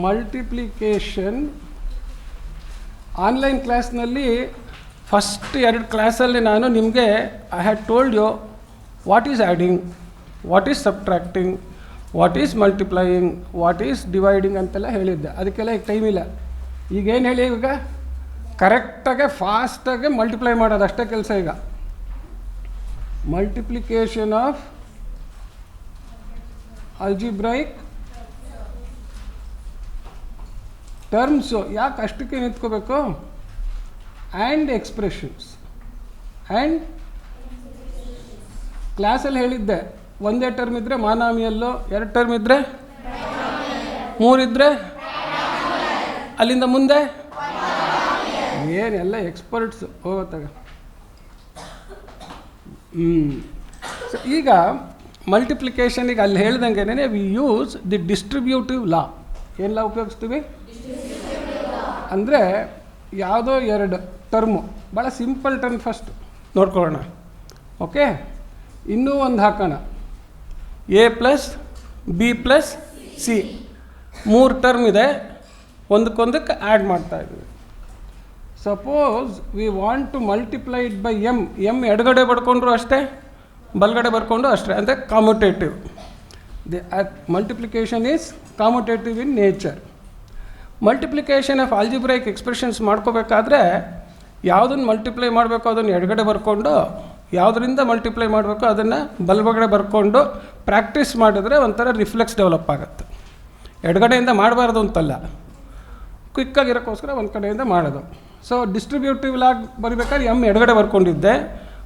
Multiplication online ಕ್ಲಾಸ್ನಲ್ಲಿ first 2 ಕ್ಲಾಸಲ್ಲಿ ನಾನು ನಿಮಗೆ I had told you what is adding, what is subtracting, what is multiplying, what is dividing ಅಂತೆಲ್ಲ ಹೇಳಿದ್ದೆ. ಅದಕ್ಕೆಲ್ಲ ಈಗ ಟೈಮ್ ಇಲ್ಲ. ಈಗೇನು ಹೇಳಿ, ಈಗ ಕರೆಕ್ಟಾಗೆ ಫಾಸ್ಟಾಗೆ ಮಲ್ಟಿಪ್ಲೈ ಮಾಡೋದು ಅಷ್ಟೇ ಕೆಲಸ. ಈಗ ಮಲ್ಟಿಪ್ಲಿಕೇಶನ್ ಆಫ್ ಅಲ್ಜಿಬ್ರೈಕ್ ಟರ್ಮ್ಸು ಯಾಕೆ ಅಷ್ಟಕ್ಕೆ ನಿಂತ್ಕೋಬೇಕು? And expressions. ಆ್ಯಂಡ್ ಕ್ಲಾಸಲ್ಲಿ ಹೇಳಿದ್ದೆ, ಒಂದೇ ಟರ್ಮ್ ಇದ್ದರೆ ಮಾನಾಮಿಯಲ್ಲು, 2 ಟರ್ಮ್ ಇದ್ದರೆ 3 ಇದ್ದರೆ ಅಲ್ಲಿಂದ ಮುಂದೆ ಏನೆಲ್ಲ ಎಕ್ಸ್ಪರ್ಟ್ಸು ಹೋಗೋತ್ತಾಗ. ಸೊ ಈಗ ಮಲ್ಟಿಪ್ಲಿಕೇಶನಿಗೆ ಅಲ್ಲಿ ಹೇಳ್ದಂಗೆ ವಿ ಯೂಸ್ ದಿ ಡಿಸ್ಟ್ರಿಬ್ಯೂಟಿವ್ ಲಾ. ಏನು ಲಾ ಉಪಯೋಗಿಸ್ತೀವಿ ಅಂದರೆ, ಯಾವುದೋ 2 ಟರ್ಮು, ಭಾಳ ಸಿಂಪಲ್ ಟರ್ಮ್ ಫಸ್ಟ್ ನೋಡ್ಕೊಳ್ಳೋಣ. ಓಕೆ, ಇನ್ನೂ ಒಂದು ಹಾಕೋಣ. A + B + C 3 ಟರ್ಮ್ ಇದೆ, ಒಂದಕ್ಕೊಂದಕ್ಕೆ ಆ್ಯಡ್ ಮಾಡ್ತಾಯಿದ್ವಿ. Suppose we want to multiply it by M ಎಡಗಡೆ ಬರ್ಕೊಂಡ್ರು ಅಷ್ಟೇ, ಬಲಗಡೆ ಬರ್ಕೊಂಡು ಅಷ್ಟೇ, ಅಂದರೆ commutative. The multiplication is commutative in nature. Multiplication of algebraic expressions ಮಾಡ್ಕೋಬೇಕಾದ್ರೆ ಯಾವುದನ್ನು ಮಲ್ಟಿಪ್ಲೈ ಮಾಡಬೇಕು ಅದನ್ನು ಎಡಗಡೆ ಬರ್ಕೊಂಡು, ಯಾವುದರಿಂದ ಮಲ್ಟಿಪ್ಲೈ ಮಾಡಬೇಕು ಅದನ್ನು ಬಲಗಡೆ ಬರ್ಕೊಂಡು ಪ್ರಾಕ್ಟೀಸ್ ಮಾಡಿದ್ರೆ ಒಂಥರ ರಿಫ್ಲೆಕ್ಸ್ ಡೆವಲಪ್ ಆಗುತ್ತೆ. ಎಡಗಡೆಯಿಂದ ಮಾಡಬಾರ್ದು ಅಂತಲ್ಲ, ಕ್ವಿಕ್ಕಾಗಿರೋಕ್ಕೋಸ್ಕರ ಒಂದು ಕಡೆಯಿಂದ ಮಾಡೋದು. ಸೊ ಡಿಸ್ಟ್ರಿಬ್ಯೂಟಿವ್ ಲಾಗ್ ಬರೀಬೇಕಾದ್ರೆ ಎಡಗಡೆ ಬರ್ಕೊಂಡಿದ್ದೆ,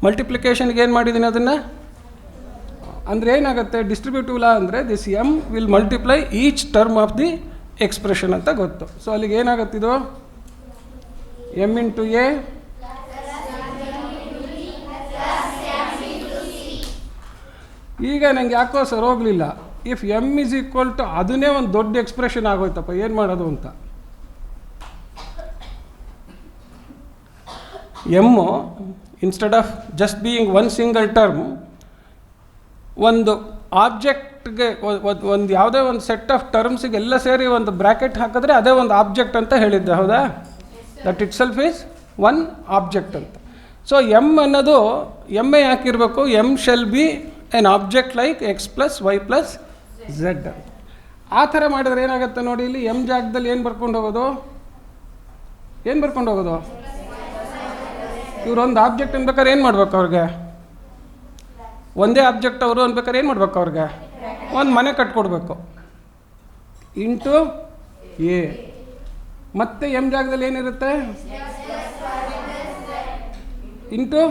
ಮಲ್ಟಿಪ್ಲಿಕೇಶನ್ಗೆ ಏನು ಮಾಡಿದ್ದೀನಿ ಅದನ್ನು, ಅಂದರೆ ಏನಾಗುತ್ತೆ ಡಿಸ್ಟ್ರಿಬ್ಯೂಟಿವ್ ಲಾ ಅಂದರೆ this will multiply each term of the expression ಅಂತ ಗೊತ್ತು. ಸೊ ಅಲ್ಲಿಗೆ ಏನಾಗುತ್ತಿದು m × a ಈಗ ನಂಗೆ ಯಾಕೋ ಸರ್ ಹೋಗಲಿಲ್ಲ. ಇಫ್ m = ಅದನ್ನೇ ಒಂದು ದೊಡ್ಡ ಎಕ್ಸ್ಪ್ರೆಷನ್ ಆಗೋಯ್ತಪ್ಪ, ಏನು ಮಾಡೋದು ಅಂತ. M instead of just being 1 single term, ಒಂದು ಆಬ್ಜೆಕ್ಟ್ಗೆ ಒಂದು ಯಾವುದೇ ಒಂದು ಸೆಟ್ ಆಫ್ ಟರ್ಮ್ಸಿಗೆ ಎಲ್ಲ ಸೇರಿ ಒಂದು ಬ್ರ್ಯಾಕೆಟ್ ಹಾಕಿದ್ರೆ ಅದೇ ಒಂದು ಆಬ್ಜೆಕ್ಟ್ ಅಂತ ಹೇಳಿದ್ದೆ, ಹೌದಾ? That itself is 1 object ಅಂತ. ಸೊ ಎಮ್ ಅನ್ನೋದು ಎಮ್ಮೆ ಯಾಕಿರಬೇಕು? M shall be an object like x + y + z ಅಂತ. ಆ ಥರ ಮಾಡಿದ್ರೆ ಏನಾಗುತ್ತೆ ನೋಡಿ, ಇಲ್ಲಿ ಎಮ್ ಜಾಗದಲ್ಲಿ ಏನು ಬರ್ಕೊಂಡು ಹೋಗೋದು, ಇವ್ರೊಂದು ಆಬ್ಜೆಕ್ಟ್ ಅನ್ಬೇಕಾದ್ರೆ ಏನು ಮಾಡ್ಬೇಕು ಅವ್ರಿಗೆ? ಒಂದೇ ಆಬ್ಜೆಕ್ಟ್ ಅವರು ಅನ್ಬೇಕಾದ್ರೆ ಏನು ಮಾಡ್ಬೇಕು ಅವ್ರಿಗೆ? ಒಂದು ಮನೆ ಕಟ್ಕೊಡ್ಬೇಕು ಇಂಟು ಎ. ಮತ್ತೆ ಎಮ್ ಜಾಗದಲ್ಲಿ ಏನಿರುತ್ತೆ? ಇಂಟು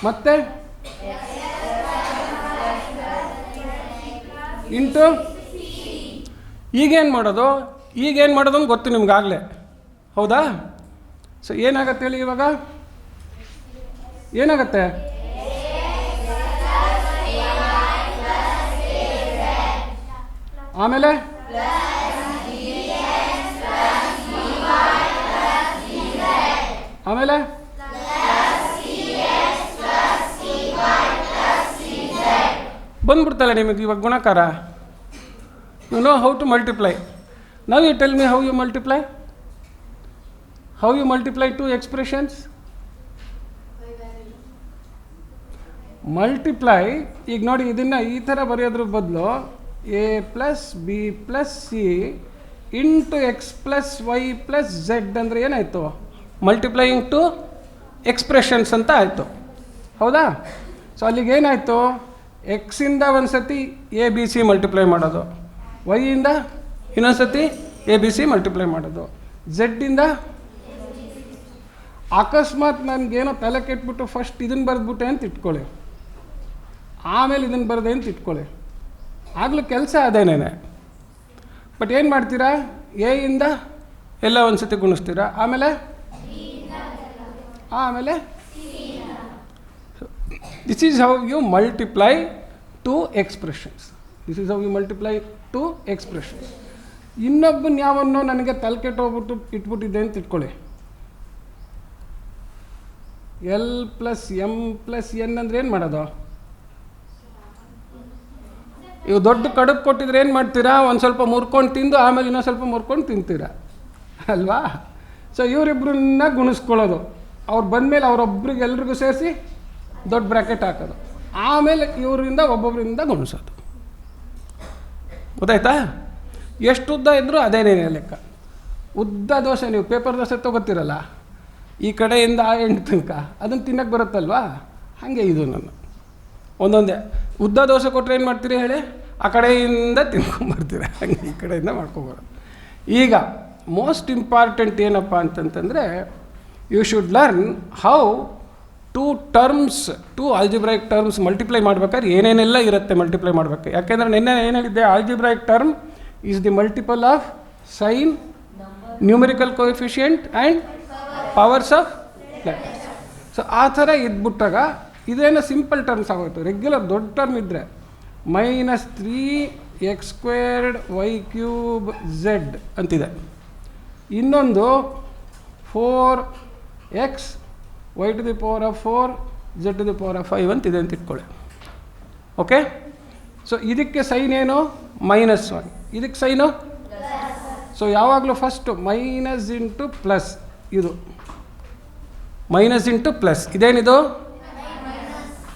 ಮತ್ತೆ ಇಂಟು. ಈಗೇನು ಮಾಡೋದು ಅಂತ ಗೊತ್ತು ನಿಮ್ಗಾಗಲೇ, ಹೌದಾ? ಸೊ ಏನಾಗತ್ತೆ ಹೇಳಿ, ಇವಾಗ ಏನಾಗತ್ತೆ? ಆಮೇಲೆ ಆಮೇಲೆ ಬಂದ್ಬಿಡ್ತಲ್ಲ ನಿಮಗೆ ಇವಾಗ ಗುಣಕಾರ. You know how to multiply. Now you tell me how you multiply. How you multiply 2 expressions? Multiply, ಈಗ ನೋಡಿ ಇದನ್ನು ಈ ಥರ ಬರೆಯೋದ್ರ ಬದಲು a + b + c into x + y + z ಅಂದರೆ ಏನಾಯಿತು? ಮಲ್ಟಿಪ್ಲೈಯಿಂಗ್ 2 ಎಕ್ಸ್ಪ್ರೆಷನ್ಸ್ ಅಂತ ಆಯಿತು, ಹೌದಾ? ಸೊ ಅಲ್ಲಿಗೆ ಏನಾಯಿತು? ಎಕ್ಸಿಂದ ಒಂದು ಸತಿ ಎ ಬಿ ಸಿ ಮಲ್ಟಿಪ್ಲೈ ಮಾಡೋದು, ವೈಯಿಂದ ಇನ್ನೊಂದು ಸತಿ ಎ ಬಿ ಸಿ ಮಲ್ಟಿಪ್ಲೈ ಮಾಡೋದು, ಝೆಡ್ಡಿಂದ ಅಕಸ್ಮಾತ್ ನನಗೇನೋ ತಲೆ ಕೆಟ್ಬಿಟ್ಟು ಫಸ್ಟ್ ಇದನ್ನು ಬರೆದ್ಬಿಟ್ಟೆ ಅಂತ ಇಟ್ಕೊಳ್ಳಿ, ಆಮೇಲೆ ಇದನ್ನು ಬರೆದೆ ಅಂತ ಇಟ್ಕೊಳ್ಳಿ, ಆಗಲೂ ಕೆಲಸ ಅದೇನೇನೆ. ಬಟ್ ಏನು ಮಾಡ್ತೀರಾ? ಎಯಿಂದ ಎಲ್ಲ ಒಂದು ಸತಿ ಗುಣಿಸ್ತೀರಾ, ಆಮೇಲೆ this is how you multiply 2 expressions. ಇನ್ನೊಬ್ಬನ ಯಾವನ್ನೋ ನನಗೆ ತಲೆ ಕೆಟ್ಟೋಗ್ಬಿಟ್ಟು ಇಟ್ಬಿಟ್ಟಿದ್ದೆ ಅಂತ ಇಟ್ಕೊಳ್ಳಿ, L + M + N ಅಂದರೆ ಏನು ಮಾಡೋದು? ಇವು ದೊಡ್ಡ ಕಡುಬು ಕೊಟ್ಟಿದ್ರೆ ಏನು ಮಾಡ್ತೀರಾ, ಒಂದು ಸ್ವಲ್ಪ ಮುರ್ಕೊಂಡು ತಿಂದು ಆಮೇಲೆ ಇನ್ನೊಂದು ಸ್ವಲ್ಪ ಮುರ್ಕೊಂಡು ತಿಂತೀರಾ ಅಲ್ವಾ. ಸೊ ಇವರಿಬ್ಬರನ್ನ ಗುಣಿಸ್ಕೊಳ್ಳೋದು, ಅವ್ರು ಬಂದಮೇಲೆ ಅವರೊಬ್ರಿಗೆ ಎಲ್ರಿಗೂ ಸೇರಿಸಿ ದೊಡ್ಡ ಬ್ರ್ಯಾಕೆಟ್ ಹಾಕೋದು, ಆಮೇಲೆ ಇವರಿಂದ ಒಬ್ಬೊಬ್ಬರಿಂದ ಗುಣಿಸೋದು. ಗೊತ್ತಾಯ್ತಾ? ಎಷ್ಟು ಉದ್ದ ಇದ್ದರೂ ಅದೇನೇನೇ ಲೆಕ್ಕ. ಉದ್ದ ದೋಸೆ ನೀವು ಪೇಪರ್ ದೋಸೆ ತೊಗೋತೀರಲ್ಲ, ಈ ಕಡೆಯಿಂದ ಆ ಎಂಟು ತನಕ ಅದನ್ನು ತಿನ್ನಕ್ಕೆ ಬರುತ್ತಲ್ವಾ, ಹಾಗೆ ಇದು ನಾನು ಒಂದೊಂದೇ ಉದ್ದ ದೋಸೆ ಕೊಟ್ಟರೆ ಏನು ಮಾಡ್ತೀರಿ ಹೇಳಿ, ಆ ಕಡೆಯಿಂದ ತಿನ್ಕೊಂಬರ್ತೀರ, ಹಂಗೆ ಈ ಕಡೆಯಿಂದ ಮಾಡ್ಕೊಂಬರೋದು. ಈಗ ಮೋಸ್ಟ್ ಇಂಪಾರ್ಟೆಂಟ್ ಏನಪ್ಪ ಅಂತಂತಂದರೆ, you should learn how to algebraic terms multiply ಮಾಡ್ಬೇಕಾದ್ರೆ ಏನೇನೆಲ್ಲ ಇರುತ್ತೆ ಮಲ್ಟಿಪ್ಲೈ ಮಾಡಬೇಕು. ಯಾಕೆಂದರೆ ನಿನ್ನೆ ಏನು ಹೇಳಿದ್ದೆ, algebraic term is the multiple of sign, numerical coefficient and powers of letters. So ಆ ಥರ ಇದ್ಬಿಟ್ಟಾಗ ಇದೇನೋ ಸಿಂಪಲ್ ಟರ್ಮ್ಸ್ ಆಗೋಯ್ತು. ರೆಗ್ಯುಲರ್ ದೊಡ್ಡ ಟರ್ಮ್ ಇದ್ದರೆ -3x² y³ ಅಂತಿದೆ, ಇನ್ನೊಂದು 4x y⁴ z⁴ ಅಂತಿದೆ ಅಂತ ಇಟ್ಕೊಳ್ಳಿ. ಓಕೆ, ಸೊ ಇದಕ್ಕೆ ಸೈನ್ ಏನು, -1, ಇದಕ್ಕೆ ಸೈನು. ಸೊ ಯಾವಾಗಲೂ ಫಸ್ಟು ಮೈನಸ್ ಇಂಟು ಪ್ಲಸ್, ಇದು ಮೈನಸ್ ಇಂಟು ಪ್ಲಸ್, ಇದೇನಿದು,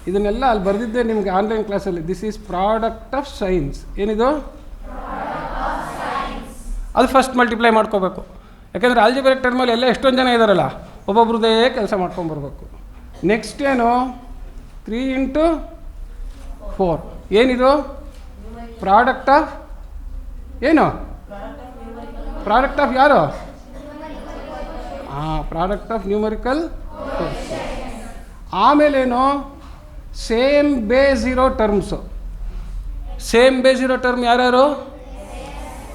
ಇದನ್ನೆಲ್ಲ ಅಲ್ಲಿ ಬರೆದಿದ್ದೆ ನಿಮಗೆ ಆನ್ಲೈನ್ ಕ್ಲಾಸಲ್ಲಿ. This is product of science. ಏನಿದು, ಅದು ಫಸ್ಟ್ ಮಲ್ಟಿಪ್ಲೈ ಮಾಡ್ಕೋಬೇಕು. ಯಾಕೆಂದರೆ ಆಲ್ಜಿಬ್ರಾಯಿಕ್ ಟರ್ಮಲ್ಲಿ ಎಲ್ಲ ಎಷ್ಟೊಂದು ಜನ ಇದ್ದಾರಲ್ಲ, ಒಬ್ಬೊಬ್ರದ್ದೇ ಕೆಲಸ ಮಾಡ್ಕೊಂಬರ್ಬೇಕು. ನೆಕ್ಸ್ಟ್ ಏನು, 3 × 4, ಏನಿದು, ಪ್ರಾಡಕ್ಟ್ ಆಫ್ ಏನು, ಪ್ರಾಡಕ್ಟ್ ಆಫ್ ಯಾರು, ಪ್ರಾಡಕ್ಟ್ ಆಫ್ ನ್ಯೂಮರಿಕಲ್. ಆಮೇಲೇನು, ಸೇಮ್ ಬೇಸ್ ಇರೋ ಟರ್ಮ್ಸು. ಸೇಮ್ ಬೇಸ್ ಇರೋ ಟರ್ಮ್ ಯಾರ್ಯಾರು,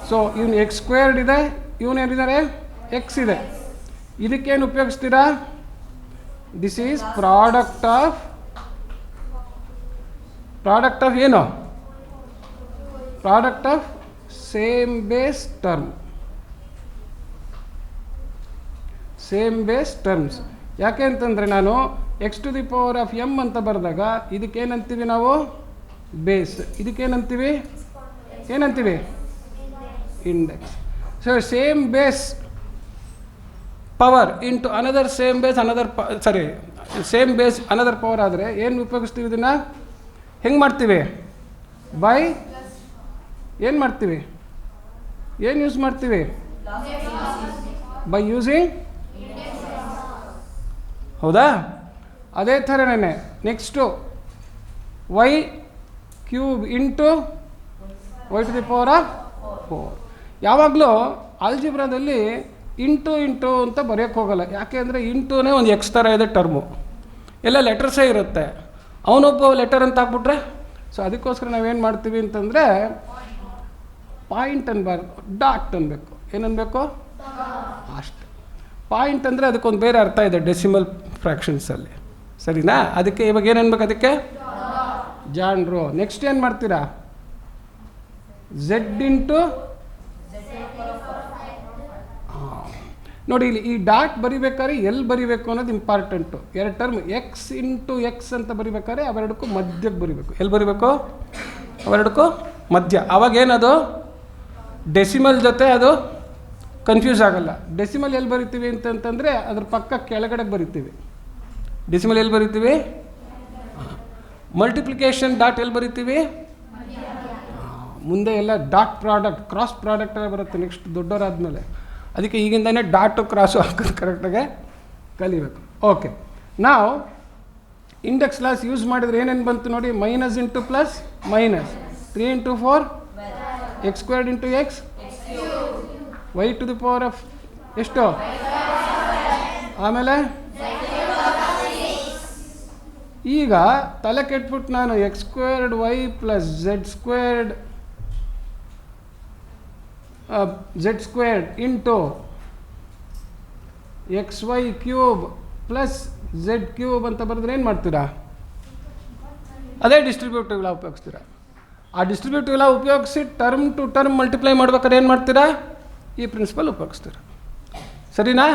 ಸೊ ಇವನು x² ಇದೆ, ಇವನೇನಿದ್ದಾರೆ x ಇದೆ. ಇದಕ್ಕೇನು ಉಪಯೋಗಿಸ್ತೀರಾ, ದಿಸ್ ಈಸ್ ಪ್ರಾಡಕ್ಟ್ ಆಫ್ ಏನು, product of same base term, same base terms. ಯಾಕೆ ಅಂತಂದರೆ ನಾನು x⁴m ಅಂತ ಬರೆದಾಗ ಇದಕ್ಕೇನಂತೀವಿ ನಾವು, ಬೇಸ್. ಇದಕ್ಕೇನಂತೀವಿ, ಏನಂತೀವಿ, index. So same base power into another same base same base another power ಆದರೆ ಏನು ಉಪಯೋಗಿಸ್ತೀವಿ, ಇದನ್ನು ಹೆಂಗೆ ಮಾಡ್ತೀವಿ, ಬೈ ಏನು ಮಾಡ್ತೀವಿ, ಏನು ಯೂಸ್ ಮಾಡ್ತೀವಿ, ಬೈ ಯೂಸಿಂಗ್. ಹೌದಾ? ಅದೇ ಥರನೇ ನೆಕ್ಸ್ಟು y³ ಇಂಟು y⁴ ಯಾವಾಗಲೂ ಆಲ್ಜಿಬ್ರಾದಲ್ಲಿ ಇಂಟು ಅಂತ ಬರೆಯೋಕ್ಕೆ ಹೋಗಲ್ಲ. ಯಾಕೆ ಅಂದರೆ ಇಂಟುನೇ ಒಂದು ಎಕ್ಸ್ ಥರ ಇದೆ ಟರ್ಮು, ಎಲ್ಲ ಲೆಟರ್ಸೇ ಇರುತ್ತೆ, ಅವನೊಬ್ಬ ಲೆಟರ್ ಅಂತ ಹಾಕ್ಬಿಟ್ರೆ. ಸೊ ಅದಕ್ಕೋಸ್ಕರ ನಾವೇನು ಮಾಡ್ತೀವಿ ಅಂತಂದರೆ, ಪಾಯಿಂಟ್ ಅನ್ಬಾರ್ದು, ಡಾಟ್ ಅನ್ಬೇಕು. ಏನನ್ಬೇಕು, ಅಷ್ಟು. ಪಾಯಿಂಟ್ ಅಂದರೆ ಅದಕ್ಕೊಂದು ಬೇರೆ ಅರ್ಥ ಇದೆ ಡೆಸಿಮಲ್ ಫ್ರ್ಯಾಕ್ಷನ್ಸಲ್ಲಿ, ಸರಿನಾ? ಅದಕ್ಕೆ ಇವಾಗ ಏನು ಅನ್ಬೇಕು, ಅದಕ್ಕೆ ಜಾನ್ರು. ನೆಕ್ಸ್ಟ್ ಏನು ಮಾಡ್ತೀರಾ, z ಇಂಟು, ನೋಡಿ ಇಲ್ಲಿ ಈ ಡಾಟ್ ಬರಿಬೇಕಾದ್ರೆ ಎಲ್ಲಿ ಬರಿಬೇಕು ಅನ್ನೋದು ಇಂಪಾರ್ಟೆಂಟು. ಎರಡು ಟರ್ಮ್ x ಇಂಟು x ಅಂತ ಬರಿಬೇಕಾದ್ರೆ ಅವೆರಡಕ್ಕೂ ಮಧ್ಯಕ್ಕೆ ಬರಿಬೇಕು. ಎಲ್ಲಿ ಬರಿಬೇಕು, ಅವೆರಡಕ್ಕೂ ಮಧ್ಯ. ಅವಾಗೇನದು ಡೆಸಿಮಲ್ ಜೊತೆ ಅದು ಕನ್ಫ್ಯೂಸ್ ಆಗಲ್ಲ. ಡೆಸಿಮಲ್ ಎಲ್ಲಿ ಬರಿತೀವಿ ಅಂತಂತಂದರೆ ಅದ್ರ ಪಕ್ಕ ಕೆಳಗಡೆ ಬರಿತೀವಿ. ಡೆಸಿಮಲ್ ಎಲ್ಲಿ ಬರಿತೀವಿ, ಮಲ್ಟಿಪ್ಲಿಕೇಶನ್ ಡಾಟ್ ಎಲ್ಲಿ ಬರಿತೀವಿ, ಮುಂದೆ ಎಲ್ಲ ಡಾಟ್ ಪ್ರಾಡಕ್ಟ್, ಕ್ರಾಸ್ ಪ್ರಾಡಕ್ಟ್ ಎಲ್ಲ ಬರುತ್ತೆ ನೆಕ್ಸ್ಟ್ ದೊಡ್ಡವರಾದಮೇಲೆ. ಅದಕ್ಕೆ ಈಗಿಂದನೇ ಡಾಟು ಕ್ರಾಸು ಹಾಕೋದು ಕರೆಕ್ಟಾಗೆ ಕಲಿಬೇಕು. ಓಕೆ, ನಾವು ಇಂಡೆಕ್ಸ್ ಲಾಸ್ ಯೂಸ್ ಮಾಡಿದ್ರೆ ಏನೇನು ಬಂತು ನೋಡಿ, minus into plus minus, 3 × 4 x² into x, y⁴ ಎಷ್ಟು, ಆಮೇಲೆ ಈಗ ತಲೆ ಕೆಟ್ಬಿಟ್ಟು ನಾನು x² y + z² into xy³ + z³ ಅಂತ ಬರೆದ್ರೆ ಏನು ಮಾಡ್ತೀರಾ, ಅದೇ ಡಿಸ್ಟ್ರಿಬ್ಯೂಟಿವ್ ಲಾ ಉಪಯೋಗಿಸ್ತೀರಾ. ಆ ಡಿಸ್ಟ್ರಿಬ್ಯೂಟಿವ್ ಲಾ ಉಪಯೋಗಿಸಿ ಟರ್ಮ್ ಟು ಟರ್ಮ್ ಮಲ್ಟಿಪ್ಲೈ ಮಾಡ್ಬೇಕಾದ್ರೆ ಏನು ಮಾಡ್ತೀರಾ, ಈ ಪ್ರಿನ್ಸಿಪಲ್ ಉಪಯೋಗಿಸ್ತೀರಾ. ಸರಿನಾ?